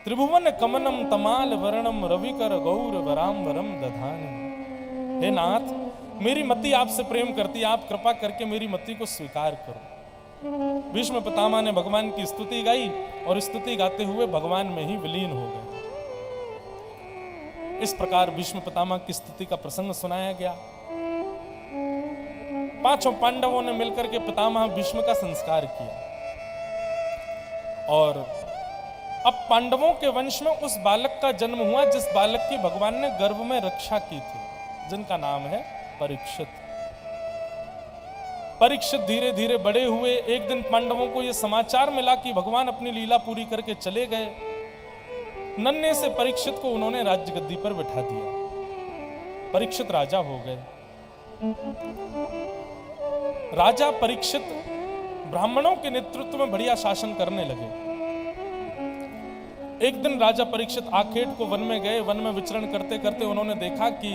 त्रिभुवन कमनम तमाल वर्णम रविकर गौर वराम्बरम दधानी। हे नाथ, मेरी मति आपसे प्रेम करती है, आप कृपा करके मेरी मति को स्वीकार करो। भीष्म पितामह ने भगवान की स्तुति गाई और स्तुति गाते हुए भगवान में ही विलीन हो गए। इस प्रकार भीष्म पितामह की स्तुति का प्रसंग सुनाया गया। पांचों पांडवों ने मिलकर के पितामह भीष्म का संस्कार किया और अब पांडवों के वंश में उस बालक का जन्म हुआ जिस बालक की भगवान ने गर्भ में रक्षा की थी, जिनका नाम है परीक्षित। परीक्षित धीरे धीरे बड़े हुए। एक दिन पांडवों को यह समाचार मिला कि भगवान अपनी लीला पूरी करके चले गए। नन्हे से परीक्षित को उन्होंने राज्य गद्दी पर बैठा दिया। परीक्षित राजा हो गए। राजा परीक्षित ब्राह्मणों के नेतृत्व में बढ़िया शासन करने लगे। एक दिन राजा परीक्षित आखेट को वन में गए। वन में विचरण करते करते उन्होंने देखा कि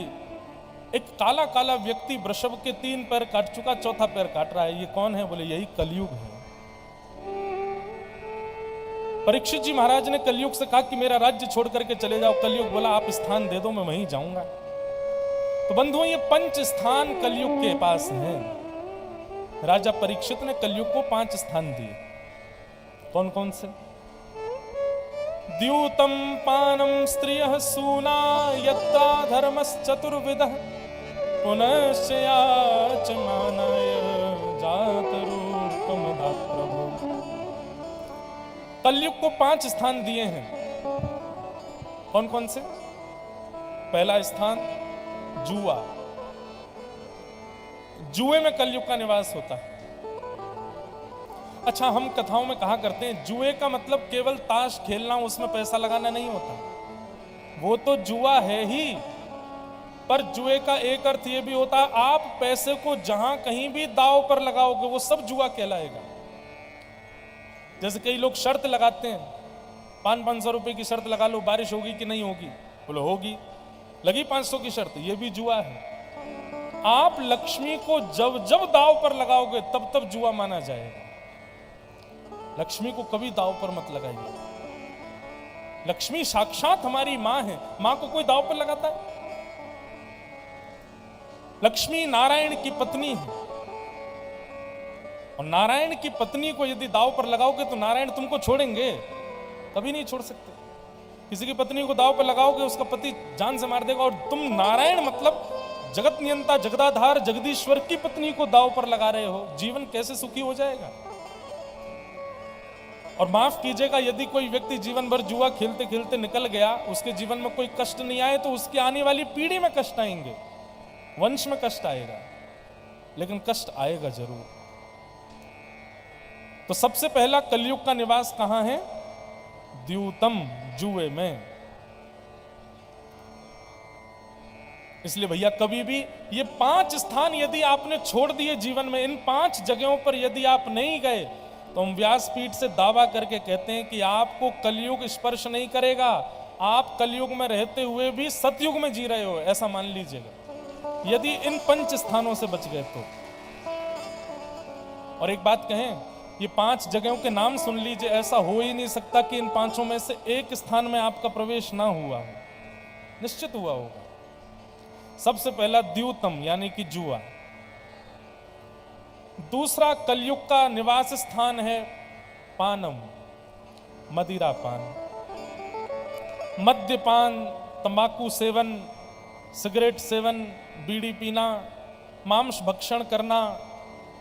एक काला काला व्यक्ति वृषभ के 3 पैर काट चुका, चौथा पैर काट रहा है। ये कौन है? बोले यही कलयुग है। परीक्षित जी महाराज ने कलयुग से कहा कि मेरा राज्य छोड़ करके चले जाओ। कलयुग बोला आप स्थान दे दो, मैं वहीं जाऊंगा। तो बंधुओं, ये 5 स्थान कलयुग के पास हैं। राजा परीक्षित ने कलयुग को 5 स्थान दिए। कौन कौन से? द्यूतम पानम स्त्रियः सूना यत्ता धर्मश्चतुर्विधः पुनश्च याचमानाय जातरूपम प्रभु। कलयुग को 5 स्थान दिए हैं। कौन कौन से? पहला स्थान जुआ। जुए में कलयुग का निवास होता है। अच्छा, हम कथाओं में कहा करते हैं जुए का मतलब केवल ताश खेलना, उसमें पैसा लगाना नहीं होता। वो तो जुआ है ही, पर जुए का एक अर्थ ये भी होता है आप पैसे को जहां कहीं भी दांव पर लगाओगे वो सब जुआ कहलाएगा। जैसे कई लोग शर्त लगाते हैं, 500-500 रुपए की शर्त लगा लो, बारिश होगी कि नहीं होगी? बोलो होगी। लगी 500 की शर्त, ये भी जुआ है। आप लक्ष्मी को जब जब दांव पर लगाओगे तब तब जुआ माना जाएगा। लक्ष्मी को कभी दांव पर मत लगाइए। लक्ष्मी साक्षात हमारी मां है। मां को कोई दांव पर लगाता है? लक्ष्मी नारायण की पत्नी है और नारायण की पत्नी को यदि दांव पर लगाओगे तो नारायण तुमको छोड़ेंगे? कभी नहीं छोड़ सकते। किसी की पत्नी को दांव पर लगाओगे उसका पति जान से मार देगा। और तुम नारायण मतलब जगत नियंता जगदाधार जगदीश्वर की पत्नी को दांव पर लगा रहे हो, जीवन कैसे सुखी हो जाएगा? और माफ कीजिएगा, यदि कोई व्यक्ति जीवन भर जुआ खेलते खेलते निकल गया, उसके जीवन में कोई कष्ट नहीं आए तो उसकी आने वाली पीढ़ी में कष्ट आएंगे, वंश में कष्ट आएगा, लेकिन कष्ट आएगा जरूर। तो सबसे पहला कलयुग का निवास कहां है? द्यूतम, जुए में। इसलिए भैया कभी भी ये 5 स्थान यदि आपने छोड़ दिए जीवन में, इन 5 जगहों पर यदि आप नहीं गए तो हम व्यासपीठ से दावा करके कहते हैं कि आपको कलयुग स्पर्श नहीं करेगा। आप कलयुग में रहते हुए भी सतयुग में जी रहे हो, ऐसा मान लीजिएगा, यदि इन 5 स्थानों से बच गए तो। और एक बात कहें, ये 5 जगहों के नाम सुन लीजिए, ऐसा हो ही नहीं सकता कि इन 5 में से एक स्थान में आपका प्रवेश ना हुआ हो, निश्चित हुआ होगा। सबसे पहला द्यूतम यानी कि जुआ। दूसरा कलयुग का निवास स्थान है पानम, मदिरा पान। मद्यपान, तंबाकू सेवन, सिगरेट सेवन, बीड़ी पीना, मांस भक्षण करना,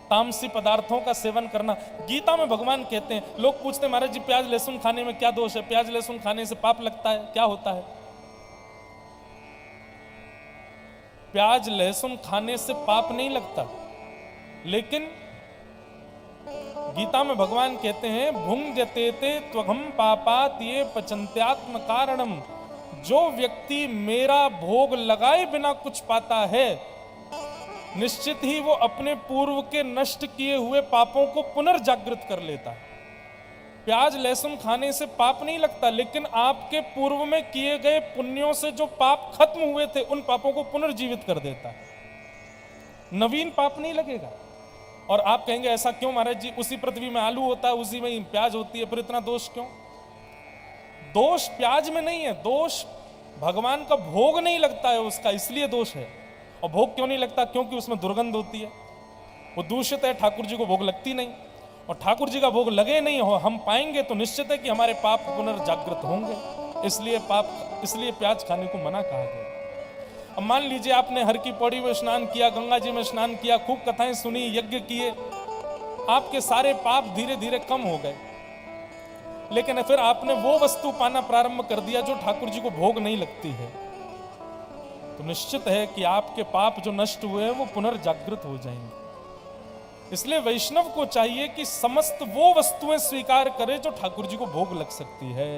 तामसी पदार्थों का सेवन करना। गीता में भगवान कहते हैं, लोग पूछते हैं महाराज जी प्याज लहसुन खाने में क्या दोष है? प्याज लहसुन खाने से पाप लगता है? क्या होता है? प्याज लहसुन खाने से पाप नहीं लगता, लेकिन गीता में भगवान कहते हैं भुंजते त्वघम पापात ये पचंत्यात्म कारणम। जो व्यक्ति मेरा भोग लगाए बिना कुछ पाता है, निश्चित ही वो अपने पूर्व के नष्ट किए हुए पापों को पुनर्जागृत कर लेता है। प्याज लहसुन खाने से पाप नहीं लगता, लेकिन आपके पूर्व में किए गए पुण्यों से जो पाप खत्म हुए थे उन पापों को पुनर्जीवित कर देता है, नवीन पाप नहीं लगेगा। और आप कहेंगे ऐसा क्यों महाराज जी? उसी पृथ्वी में आलू होता है, उसी में प्याज होती है, फिर इतना दोष क्यों? दोष प्याज में नहीं है, दोष भगवान का भोग नहीं लगता है उसका, इसलिए दोष है। और भोग क्यों नहीं लगता? क्योंकि उसमें दुर्गंध होती है, वो दूषित है, ठाकुर जी को भोग लगती नहीं। और ठाकुर जी का भोग लगे नहीं हो हम पाएंगे तो निश्चित है कि हमारे पाप पुनर्जागृत होंगे, इसलिए प्याज खाने को मना कहा गया। अब मान लीजिए आपने हर की पौड़ी में स्नान किया, गंगा जी में स्नान किया, खूब कथाएं सुनी, यज्ञ किए, आपके सारे पाप धीरे धीरे कम हो गए, लेकिन फिर आपने वो वस्तु पाना प्रारंभ कर दिया जो ठाकुर जी को भोग नहीं लगती है, तो निश्चित है कि आपके पाप जो नष्ट हुए हैं वो पुनर्जागृत हो जाएंगे। इसलिए वैष्णव को चाहिए कि समस्त वो वस्तुएं स्वीकार करे जो ठाकुर जी को भोग लग सकती है,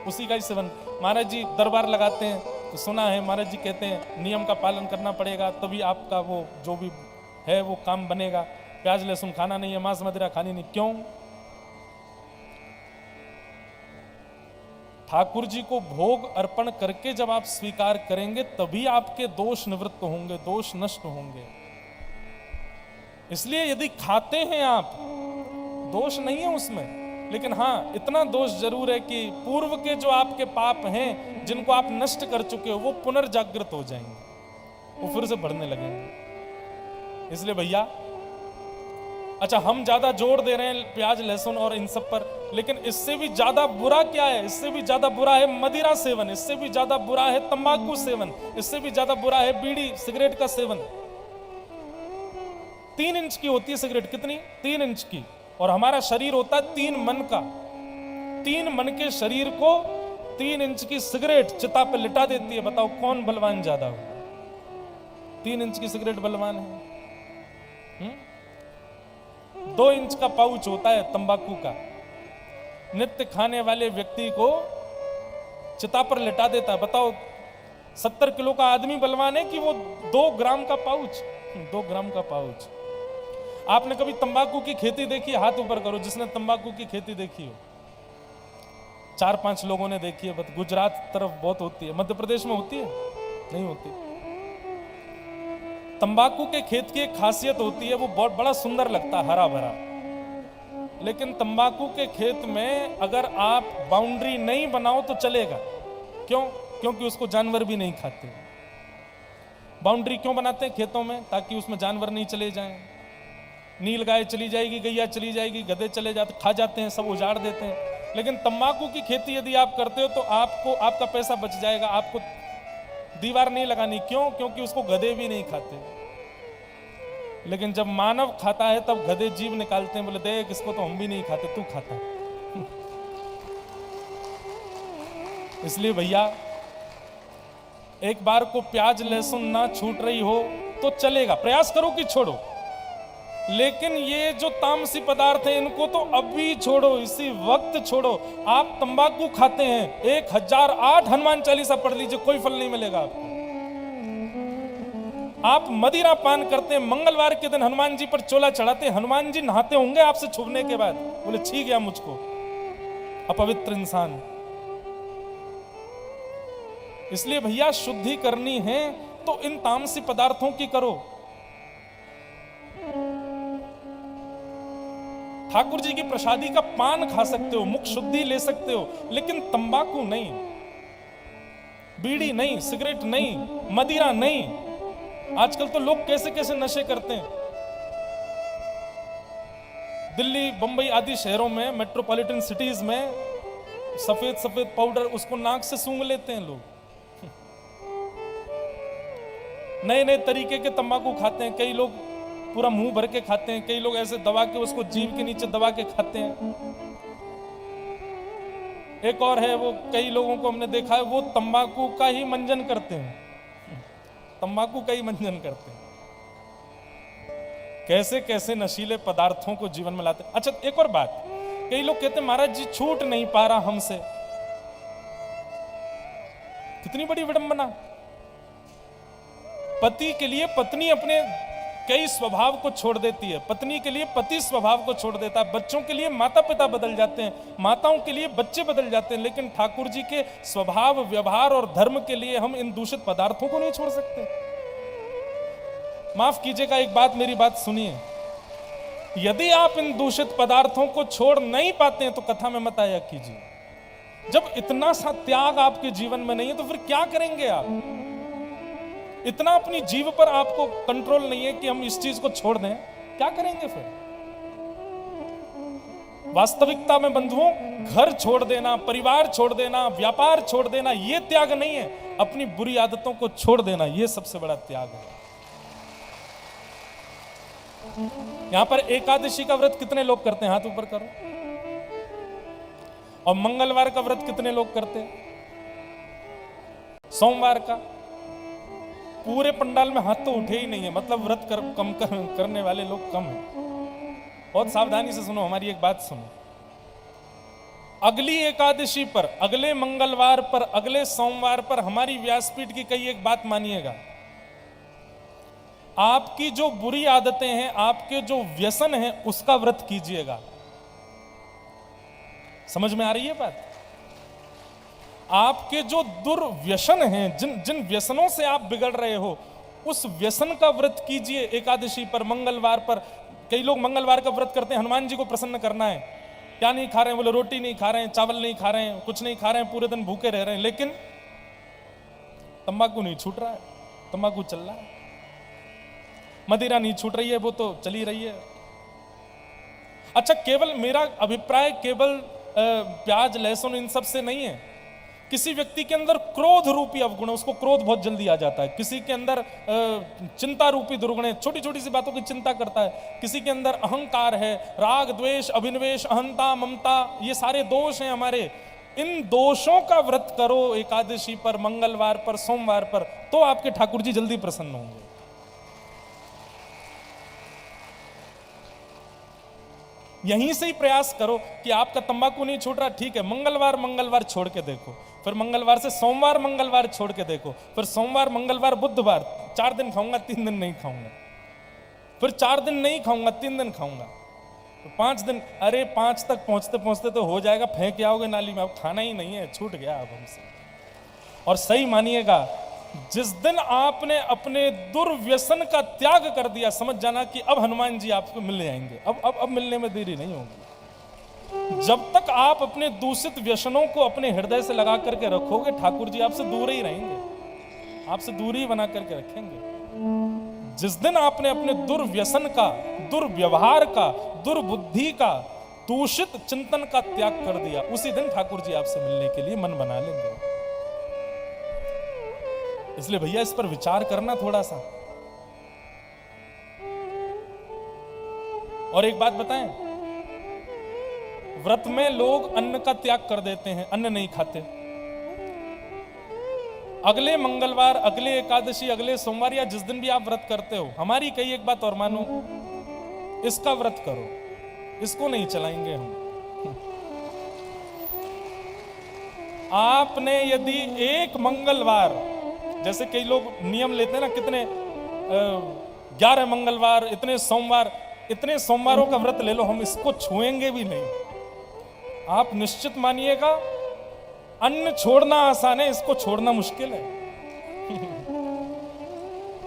उसी का ही सेवन। महाराज जी दरबार लगाते हैं तो सुना है महाराज जी कहते हैं नियम का पालन करना पड़ेगा, तभी आपका वो जो भी है वो काम बनेगा। प्याज लहसुन खाना नहीं है, मांस मदिरा खानी नहीं। क्यों? ठाकुर जी को भोग अर्पण करके जब आप स्वीकार करेंगे तभी आपके दोष निवृत्त होंगे, दोष नष्ट होंगे। इसलिए यदि खाते हैं आप, दोष नहीं है उसमें, लेकिन हाँ इतना दोष जरूर है कि पूर्व के जो आपके पाप हैं जिनको आप नष्ट कर चुके हो वो पुनर्जागृत हो जाएंगे, वो फिर से बढ़ने लगेंगे। इसलिए भैया, अच्छा हम ज्यादा जोर दे रहे हैं प्याज लहसुन और इन सब पर, लेकिन इससे भी ज्यादा बुरा क्या है? इससे भी ज्यादा बुरा है मदिरा सेवन, इससे भी ज्यादा बुरा है तंबाकू सेवन, इससे भी ज्यादा बुरा है बीड़ी सिगरेट का सेवन। 3 इंच की होती है सिगरेट, कितनी? 3 इंच की, और हमारा शरीर होता है 3 मन का। 3 मन के शरीर को 3 इंच की सिगरेट चिता पे लिटा देती है। बताओ कौन बलवान ज्यादा हो? 3 इंच की सिगरेट बलवान है। 2 इंच का पाउच होता है तंबाकू का, नित्य खाने वाले व्यक्ति को चिता पर लिटा देता है। बताओ 70 किलो का आदमी बलवान है कि वो 2 ग्राम का पाउच? 2 ग्राम का पाउच। आपने कभी तंबाकू की खेती देखी? हाथ ऊपर करो जिसने तंबाकू की खेती देखी हो। 4-5 लोगों ने देखी है, बस गुजरात तरफ बहुत होती है, मध्य प्रदेश में होती है? नहीं होती। तंबाकू के खेत की एक खासियत होती है, वो बहुत बड़ा सुंदर लगता है, हरा भरा, लेकिन तंबाकू के खेत में अगर आप बाउंड्री नहीं बनाओ तो चलेगा। क्यों? क्योंकि उसको जानवर भी नहीं खाते। बाउंड्री क्यों बनाते हैं खेतों में? ताकि उसमें जानवर नहीं चले जाएं। नील गाय चली जाएगी, गैया चली जाएगी, गधे चले जाते, खा जाते हैं, सब उजाड़ देते हैं। लेकिन तंबाकू की खेती यदि आप करते हो तो आपका पैसा बच जाएगा, आपको दीवार नहीं लगानी। क्यों? क्योंकि उसको गधे भी नहीं खाते। लेकिन जब मानव खाता है तब गधे जीव निकालते हैं, बोले देख इसको तो हम भी नहीं खाते, तू खाता। इसलिए भैया, एक बार को प्याज लहसुन ना छूट रही हो तो चलेगा, प्रयास करो कि छोड़ो, लेकिन ये जो तामसी पदार्थ है इनको तो अभी छोड़ो, इसी वक्त छोड़ो। आप तंबाकू खाते हैं, 1008 हनुमान चालीसा पढ़ लीजिए, कोई फल नहीं मिलेगा आपको। आप मदिरा पान करते हैं, मंगलवार के दिन हनुमान जी पर चोला चढ़ाते हैं, हनुमान जी नहाते होंगे आपसे छूने के बाद, बोले छी गया मुझको अपवित्र इंसान। इसलिए भैया शुद्धि करनी है तो इन तामसी पदार्थों की करो। ठाकुर जी की प्रसादी का पान खा सकते हो, मुख शुद्धि ले सकते हो, लेकिन तंबाकू नहीं, बीड़ी नहीं, सिगरेट नहीं, मदिरा नहीं। आजकल तो लोग कैसे कैसे नशे करते हैं। दिल्ली, बंबई आदि शहरों में, मेट्रोपॉलिटन सिटीज में सफेद सफेद पाउडर उसको नाक से सूंघ लेते हैं लोग। नए नए तरीके के तंबाकू खाते हैं, कई लोग पूरा मुंह भर के खाते हैं, कई लोग ऐसे दबा के उसको जीभ के नीचे दबा के खाते हैं। एक और है, वो कई लोगों को हमने देखा है, वो तंबाकू का ही मंजन करते हैं, तंबाकू का ही मंजन करते हैं। कैसे कैसे नशीले पदार्थों को जीवन में लाते हैं। अच्छा एक और बात, कई लोग कहते हैं महाराज जी छूट नहीं पा रहा हमसे। कितनी बड़ी विडंबना। पति के लिए पत्नी अपने कई स्वभाव को छोड़ देती है, पत्नी के लिए पति स्वभाव को छोड़ देता है, बच्चों के लिए माता पिता बदल जाते हैं, माताओं के लिए बच्चे बदल जाते हैं, लेकिन ठाकुर जी के स्वभाव, व्यवहार और धर्म के लिए हम इन दूषित पदार्थों को नहीं छोड़ सकते। माफ कीजिएगा, एक बात, मेरी बात सुनिए, यदि आप इन दूषित पदार्थों को छोड़ नहीं पाते हैं तो कथा में मत आया कीजिए। जब इतना सा त्याग आपके जीवन में नहीं है तो फिर क्या करेंगे आप? इतना अपनी जीव पर आपको कंट्रोल नहीं है कि हम इस चीज को छोड़ दें, क्या करेंगे फिर? वास्तविकता में बंधुओं, घर छोड़ देना, परिवार छोड़ देना, व्यापार छोड़ देना, यह त्याग नहीं है। अपनी बुरी आदतों को छोड़ देना, यह सबसे बड़ा त्याग है। यहां पर एकादशी का व्रत कितने लोग करते हैं? हाथ ऊपर करो। और मंगलवार का व्रत कितने लोग करते हैं? सोमवार का? पूरे पंडाल में हाथ तो उठे ही नहीं है, मतलब व्रत करने वाले लोग कम हैं। बहुत सावधानी से सुनो, हमारी एक बात सुनो। अगली एकादशी पर, अगले मंगलवार पर, अगले सोमवार पर हमारी व्यासपीठ की कई एक बात मानिएगा। आपकी जो बुरी आदतें हैं, आपके जो व्यसन हैं, उसका व्रत कीजिएगा। समझ में आ रही है बात? आपके जो दुर्व्यसन हैं, जिन व्यसनों से आप बिगड़ रहे हो, उस व्यसन का व्रत कीजिए एकादशी पर, मंगलवार पर। कई लोग मंगलवार का व्रत करते हैं, हनुमान जी को प्रसन्न करना है। क्या नहीं खा रहे हैं? बोले रोटी नहीं खा रहे हैं, चावल नहीं खा रहे हैं, कुछ नहीं खा रहे हैं, पूरे दिन भूखे रह रहे हैं, लेकिन तंबाकू नहीं छूट रहा है, तंबाकू चल रहा है। मदिरा नहीं छूट रही है, वो तो चली रही है। अच्छा, केवल मेरा अभिप्राय केवल प्याज लहसुन इन सब से नहीं है। किसी व्यक्ति के अंदर क्रोध रूपी अवगुण है, उसको क्रोध बहुत जल्दी आ जाता है। किसी के अंदर चिंता रूपी दुर्गुण है, छोटी छोटी सी बातों की चिंता करता है। किसी के अंदर अहंकार है, राग द्वेष अभिनिवेश, अहंता ममता, ये सारे दोष हैं हमारे। इन दोषों का व्रत करो एकादशी पर, मंगलवार पर, सोमवार पर, तो आपके ठाकुर जी जल्दी प्रसन्न होंगे। यहीं से ही प्रयास करो कि आपका तंबाकू नहीं छूट रहा, ठीक है, मंगलवार छोड़ के देखो, फिर मंगलवार से सोमवार छोड़ के देखो, फिर सोमवार मंगलवार बुधवार 4 दिन खाऊंगा, 3 दिन नहीं खाऊंगा, फिर 4 दिन नहीं खाऊंगा, 3 दिन खाऊंगा, तो 5 दिन। अरे 5 तक पहुंचते पहुंचते तो हो जाएगा, फेंक आओगे नाली में, अब खाना ही नहीं है, छूट गया अब हमसे। और सही मानिएगा, जिस दिन आपने अपने दुर्व्यसन का त्याग कर दिया, समझ जाना कि अब हनुमान जी आपको मिलने आएंगे। अब मिलने में देरी नहीं होगी। जब तक आप अपने दूषित व्यसनों को अपने हृदय से लगा करके रखोगे, ठाकुर जी आपसे दूर ही रहेंगे, आपसे दूरी बना करके रखेंगे। जिस दिन आपने अपने दुर्व्यसन का, दुर्व्यवहार का, दुर्बुद्धि का, दूषित चिंतन का त्याग कर दिया, उसी दिन ठाकुर जी आपसे मिलने के लिए मन बना लेंगे। इसलिए भैया इस पर विचार करना थोड़ा सा। और एक बात बताएं, व्रत में लोग अन्न का त्याग कर देते हैं, अन्न नहीं खाते। अगले मंगलवार, अगले एकादशी, अगले सोमवार या जिस दिन भी आप व्रत करते हो, हमारी कई एक बात और मानो, इसका व्रत करो, इसको नहीं चलाएंगे हम। आपने यदि एक मंगलवार, जैसे कई लोग नियम लेते हैं ना, कितने 11 मंगलवार, इतने सोमवार, इतने सोमवारों का व्रत ले लो, हम इसको छुएंगे भी नहीं। आप निश्चित मानिएगा, अन्न छोड़ना आसान है, इसको छोड़ना मुश्किल है।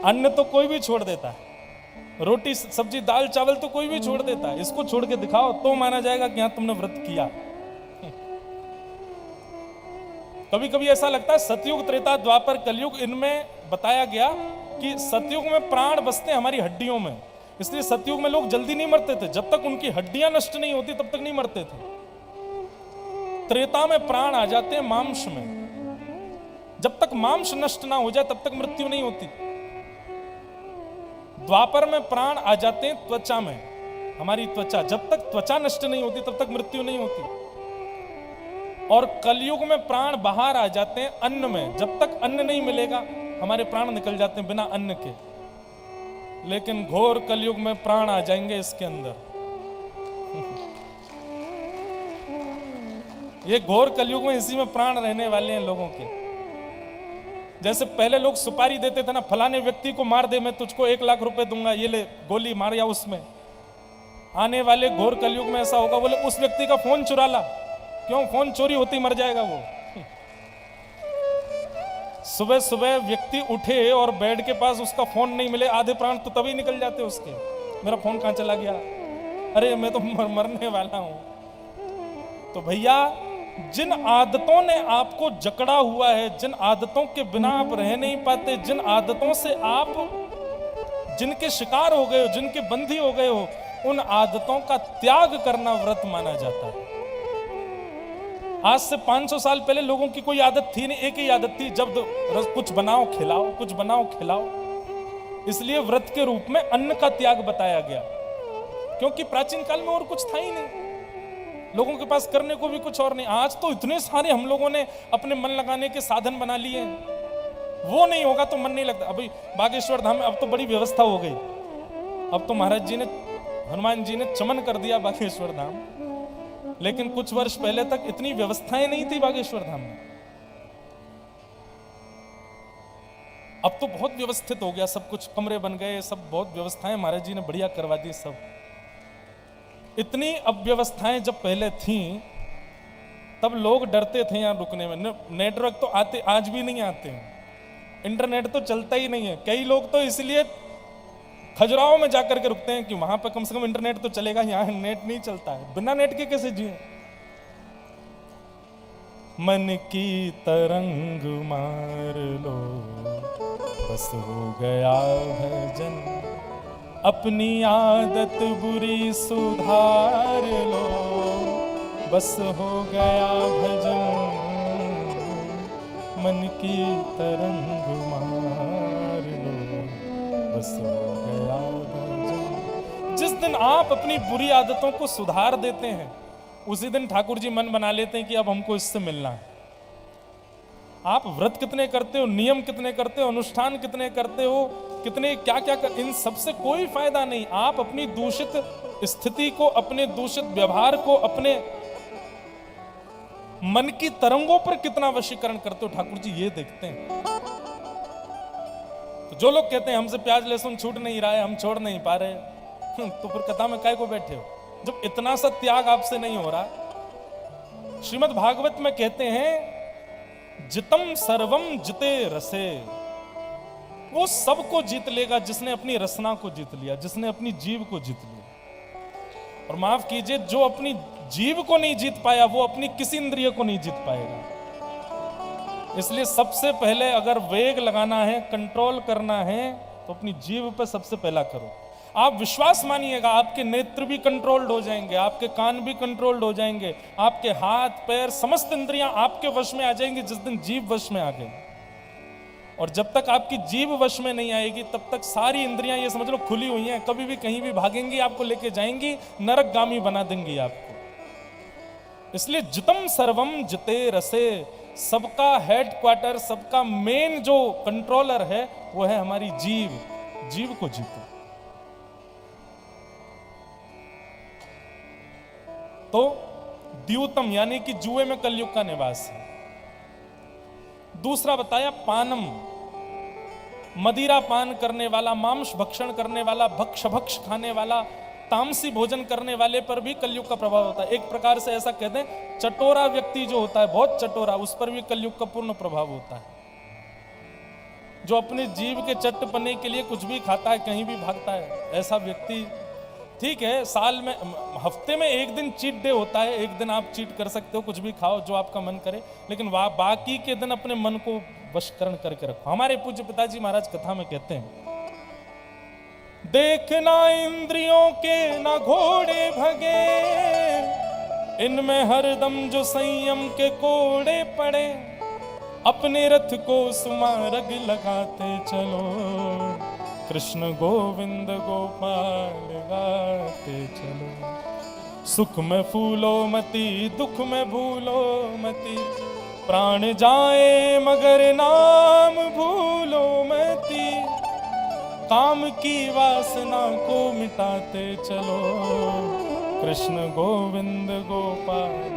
अन्न तो कोई भी छोड़ देता है, रोटी सब्जी दाल चावल तो कोई भी छोड़ देता है, इसको छोड़ के दिखाओ तो माना जाएगा कि हाँ तुमने व्रत किया। कभी कभी ऐसा लगता है सतयुग, त्रेता, द्वापर, कलयुग, इनमें बताया गया कि सतयुग में प्राण बसते हमारी हड्डियों में, इसलिए सतयुग में लोग जल्दी नहीं मरते थे। जब तक उनकी हड्डियां नष्ट नहीं होती तब तक नहीं मरते थे। त्रेता में प्राण आ जाते हैं मांस में, जब तक मांस नष्ट ना हो जाए तब तक मृत्यु नहीं होती। द्वापर में प्राण आ जाते हैं त्वचा में, हमारी त्वचा, जब तक त्वचा नष्ट नहीं होती तब तक मृत्यु नहीं होती। और कलयुग में प्राण बाहर आ जाते हैं अन्न में, जब तक अन्न नहीं मिलेगा हमारे प्राण निकल जाते हैं बिना अन्न के। लेकिन घोर कलयुग में प्राण आ जाएंगे इसके अंदर। ये घोर कलयुग में इसी में प्राण रहने वाले हैं लोगों के। जैसे पहले लोग सुपारी देते थे ना, फलाने व्यक्ति को मार दे, मैं तुझको 1 लाख रुपए दूंगा, ये ले गोली मार, या उसमें आने वाले घोर कलयुग में ऐसा होगा, बोले उस व्यक्ति का फोन चुरा ला। क्यों? फोन चोरी होती मर जाएगा वो। सुबह सुबह व्यक्ति उठे और बेड के पास उसका फोन नहीं मिले, आधे प्राण तो तभी निकल जाते उसके। मेरा फोन कहां चला गया? अरे मैं तो मरने वाला हूं। तो भैया जिन आदतों ने आपको जकड़ा हुआ है, जिन आदतों के बिना आप रह नहीं पाते, जिन आदतों से आप जिनके शिकार हो गए हो, जिनके बंदी हो गए हो, उन आदतों का त्याग करना व्रत माना जाता है। आज से 500 साल पहले लोगों की कोई आदत थी नहीं, एक ही आदत थी, जब कुछ बनाओ खिलाओ, कुछ बनाओ खिलाओ। इसलिए व्रत के रूप में अन्न का त्याग बताया गया, क्योंकि प्राचीन काल में और कुछ था ही नहीं, लोगों के पास करने को भी कुछ और नहीं। आज तो इतने सारे हम लोगों ने अपने मन लगाने के साधन बना लिए, वो नहीं होगा तो मन नहीं लगता। अभी बागेश्वर धाम में अब तो बड़ी व्यवस्था हो गई, अब तो महाराज जी ने, हनुमान जी ने चमन कर दिया बागेश्वर धाम, लेकिन कुछ वर्ष पहले तक इतनी व्यवस्थाएं नहीं थी बागेश्वर धाम में। अब तो बहुत व्यवस्थित हो गया सब कुछ, कमरे बन गए, सब बहुत व्यवस्थाएं महाराज जी ने बढ़िया करवा दी सब। इतनी अव्यवस्थाएं जब पहले थी तब लोग डरते थे यहाँ रुकने में। नेटवर्क तो आते आज भी नहीं आते हैं, इंटरनेट तो चलता ही नहीं है। कई लोग तो इसलिए खजुराहो में जाकर के रुकते हैं कि वहां पर कम से कम इंटरनेट तो चलेगा, यहाँ नेट नहीं चलता है, बिना नेट के कैसे जिए। मन की तरंग मार लो बस हो गया भजन, अपनी आदत बुरी सुधार लो बस हो गया भजन, मन की तरंग मार लो बस हो गया भजन। जिस दिन आप अपनी बुरी आदतों को सुधार देते हैं, उसी दिन ठाकुर जी मन बना लेते हैं कि अब हमको इससे मिलना है। आप व्रत कितने करते हो, नियम कितने करते हो, अनुष्ठान कितने करते हो, कितने क्या क्या कर, इन सबसे कोई फायदा नहीं। आप अपनी दूषित स्थिति को, अपने दूषित व्यवहार को, अपने मन की तरंगों पर कितना वशीकरण करते हो, ठाकुर जी ये देखते हैं। तो जो लोग कहते हैं हमसे प्याज लहसुन छूट नहीं रहा है, हम छोड़ नहीं पा रहे, तो फिर कथा में काय को बैठे हो जब इतना सा त्याग आपसे नहीं हो रहा। श्रीमद् भागवत में कहते हैं जितम सर्वम जिते रसे, वो सबको जीत लेगा जिसने अपनी रसना को जीत लिया, जिसने अपनी जीव को जीत लिया। और माफ कीजिए, जो अपनी जीव को नहीं जीत पाया वो अपनी किसी इंद्रिय को नहीं जीत पाएगा। इसलिए सबसे पहले अगर वेग लगाना है, कंट्रोल करना है, तो अपनी जीव पर सबसे पहला करो। आप विश्वास मानिएगा, आपके नेत्र भी कंट्रोल्ड हो जाएंगे, आपके कान भी कंट्रोल्ड हो जाएंगे, आपके हाथ पैर समस्त इंद्रियां आपके वश में आ जाएंगी जिस दिन जीव वश में आ गई। और जब तक आपकी जीव वश में नहीं आएगी तब तक सारी इंद्रियां ये समझ लो खुली हुई हैं, कभी भी कहीं भी भागेंगी, आपको लेके जाएंगी, नरकगामी बना देंगी आपको। इसलिए जितम सर्वम जिते रसे, सबका हेडक्वार्टर, सबका मेन जो कंट्रोलर है वो है हमारी जीव। जीव को जीतो। तो द्यूतम यानी कि जुए में कलयुग का निवास है। दूसरा बताया पानम, मदिरा पान करने वाला, मांस भक्षण करने वाला, भक्ष खाने वाला, तामसी भोजन करने वाले पर भी कलयुग का प्रभाव होता है। एक प्रकार से ऐसा कहते हैं, चटोरा व्यक्ति जो होता है, बहुत चटोरा, उस पर भी कलयुग का पूर्ण प्रभाव होता है। जो अपने जीव के चट्टपने के लिए कुछ भी खाता है, कहीं भी भागता है, ऐसा व्यक्ति ठीक है। साल में, हफ्ते में एक दिन चीट डे होता है, एक दिन आप चीट कर सकते हो, कुछ भी खाओ जो आपका मन करे, लेकिन बाकी के दिन अपने मन को वशीकरण करके रखो। हमारे पूज्य पिताजी महाराज कथा में कहते हैं, देखना इंद्रियों के ना घोड़े भगे, इनमें हरदम जो संयम के कोड़े पड़े, अपने रथ को सुमारग लगाते चलो, कृष्ण गोविंद गोपाल गाते चलो। सुख में फूलो मती, दुख में भूलो मती, प्राण जाए मगर नाम भूलो मती, काम की वासना को मिटाते चलो, कृष्ण गोविंद गोपाल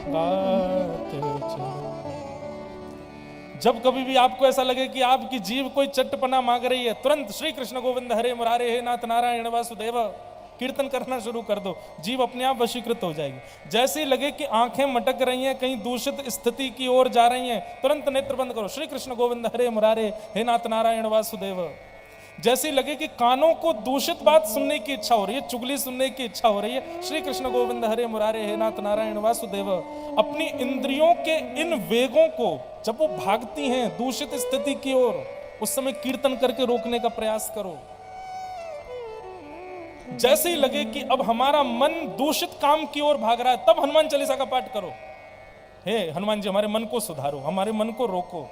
गाते चलो। जब कभी भी आपको ऐसा लगे कि आपकी जीव कोई चट्टपना मांग रही है, तुरंत श्री कृष्ण गोविंद हरे मुरारे हे नाथ नारायण वासुदेव कीर्तन करना शुरू कर दो, जीव अपने आप वशीकृत हो जाएगी। जैसे ही लगे कि आंखें मटक रही हैं, कहीं दूषित स्थिति की ओर जा रही हैं, तुरंत नेत्र बंद करो, श्री कृष्ण गोविंद हरे मुरारे हे नाथ नारायण वासुदेव। जैसे लगे कि कानों को दूषित बात सुनने की इच्छा हो रही है, चुगली सुनने की इच्छा हो रही है, श्री कृष्ण गोविंद हरे मुरारे हे नाथ नारायण वासुदेव, अपनी इंद्रियों के इन वेगों को जब वो भागती हैं दूषित स्थिति की ओर, उस समय कीर्तन करके रोकने का प्रयास करो। जैसे ही लगे कि अब हमारा मन दूषित काम की ओर भाग रहा है, तब हनुमान चालीसा का पाठ करो। हे हनुमान जी, हमारे मन को सुधारो, हमारे मन को रोको,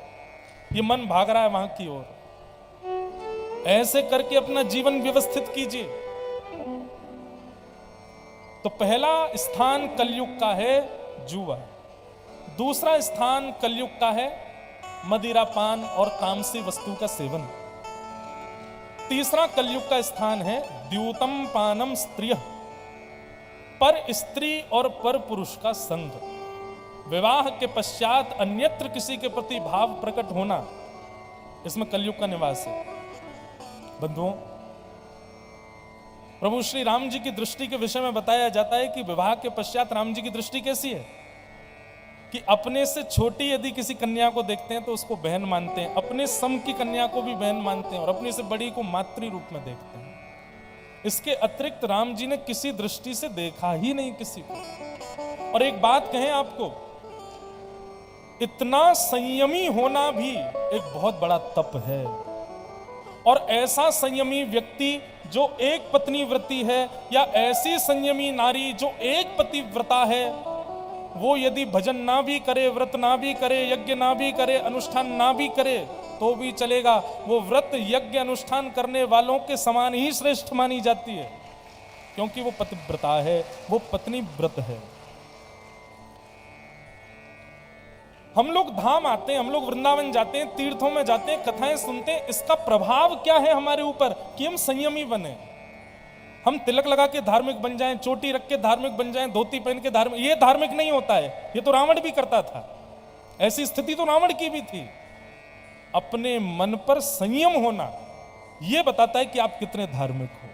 ये मन भाग रहा है वहां की ओर। ऐसे करके अपना जीवन व्यवस्थित कीजिए। तो पहला स्थान कलयुग का है जुआ, दूसरा स्थान कलयुग का है मदिरा पान और तामसी वस्तु का सेवन, तीसरा कलयुग का स्थान है द्यूतम पानम स्त्रिय, पर स्त्री और पर पुरुष का संग, विवाह के पश्चात अन्यत्र किसी के प्रति भाव प्रकट होना, इसमें कलयुग का निवास है। बंधुओं, प्रभु श्री राम जी की दृष्टि के विषय में बताया जाता है कि विवाह के पश्चात राम जी की दृष्टि कैसी है कि अपने से छोटी यदि किसी कन्या को देखते हैं तो उसको बहन मानते हैं, अपने सम की कन्या को भी बहन मानते हैं और अपने से बड़ी को मातृ रूप में देखते हैं। इसके अतिरिक्त राम जी ने किसी दृष्टि से देखा ही नहीं किसी को। और एक बात कहें आपको, इतना संयमी होना भी एक बहुत बड़ा तप है। और ऐसा संयमी व्यक्ति जो एक पत्नी व्रती है, या ऐसी संयमी नारी जो एक पति व्रता है, वो यदि भजन ना भी करे, व्रत ना भी करे, यज्ञ ना भी करे, अनुष्ठान ना भी करे तो भी चलेगा, वो व्रत यज्ञ अनुष्ठान करने वालों के समान ही श्रेष्ठ मानी जाती है, क्योंकि वो पतिव्रता है, वो पत्नी व्रत है। हम लोग धाम आते हैं, हम लोग वृंदावन जाते हैं, तीर्थों में जाते हैं, कथाएं सुनते हैं, इसका प्रभाव क्या है हमारे ऊपर कि हम संयमी बने। हम तिलक लगा के धार्मिक बन जाएं, चोटी रख के धार्मिक बन जाएं, धोती पहन के धार्मिक, ये धार्मिक नहीं होता है। ये तो रावण भी करता था, ऐसी स्थिति तो रावण की भी थी। अपने मन पर संयम होना ये बताता है कि आप कितने धार्मिक हो।